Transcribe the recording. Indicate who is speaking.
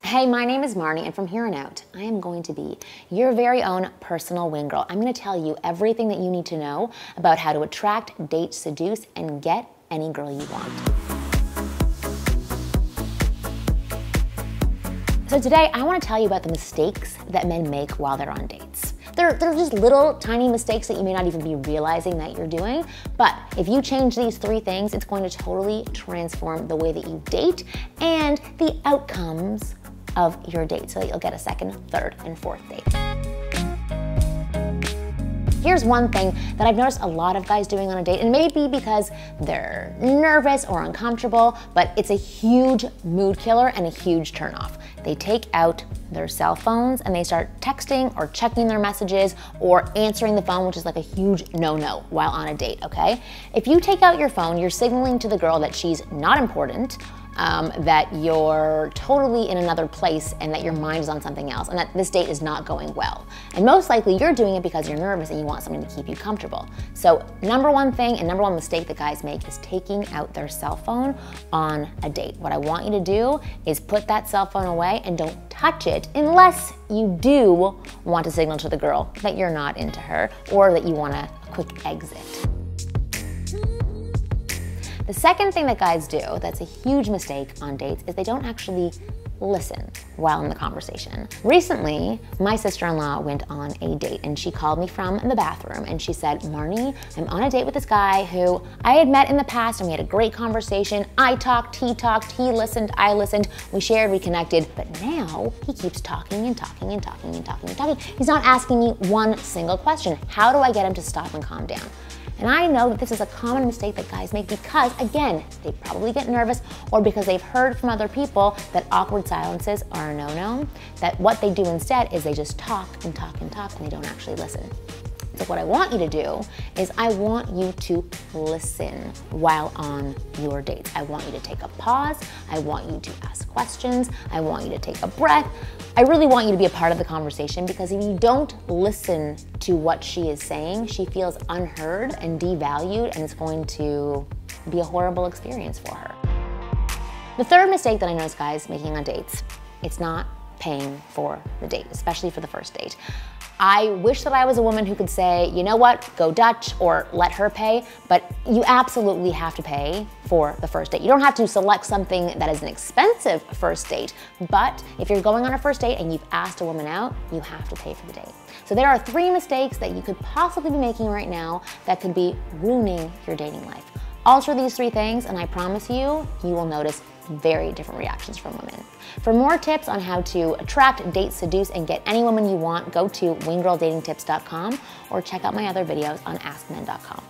Speaker 1: Hey, my name is Marni, and from here on out, I am going to be your very own personal wing girl. I'm going to tell you everything that you need to know about how to attract, date, seduce, and get any girl you want. So today, I want to tell you about the mistakes that men make while they're on dates. They're just little tiny mistakes that you may not even be realizing that you're doing, but if you change these 3 things, it's going to totally transform the way that you date and the outcomes of your date, so that you'll get a second, third, and fourth date. Here's one thing that I've noticed a lot of guys doing on a date, and maybe because they're nervous or uncomfortable, but it's a huge mood killer and a huge turnoff. They take out their cell phones and they start texting or checking their messages or answering the phone, which is like a huge no-no while on a date, okay? If you take out your phone, you're signaling to the girl that she's not important, that you're totally in another place and that your mind is on something else and that this date is not going well. And most likely you're doing it because you're nervous and you want something to keep you comfortable. So number one thing and number one mistake that guys make is taking out their cell phone on a date. What I want you to do is put that cell phone away and don't touch it unless you do want to signal to the girl that you're not into her or that you want a quick exit. The second thing that guys do that's a huge mistake on dates is they don't actually listen while in the conversation. Recently, my sister-in-law went on a date and she called me from the bathroom and she said, Marni, I'm on a date with this guy who I had met in the past and we had a great conversation. I talked, he listened, I listened, we shared, we connected, but now he keeps talking and talking and talking and talking and talking. He's not asking me one single question. How do I get him to stop and calm down? And I know that this is a common mistake that guys make because, again, they probably get nervous or because they've heard from other people that awkward silences are a no-no, that what they do instead is they just talk and talk and talk and they don't actually listen. So what I want you to do is I want you to listen while on your dates. I want you to take a pause. I want you to ask questions. I want you to take a breath. I really want you to be a part of the conversation because if you don't listen to what she is saying, she feels unheard and devalued and it's going to be a horrible experience for her. The third mistake that I notice guys making on dates, it's not paying for the date, especially for the first date. I wish that I was a woman who could say, you know what, go Dutch or let her pay, but you absolutely have to pay for the first date. You don't have to select something that is an expensive first date, but if you're going on a first date and you've asked a woman out, you have to pay for the date. So there are 3 mistakes that you could possibly be making right now that could be ruining your dating life. Alter these 3 things and I promise you, you will notice very different reactions from women. For more tips on how to attract, date, seduce, and get any woman you want, go to winggirldatingtips.com or check out my other videos on AskMen.com.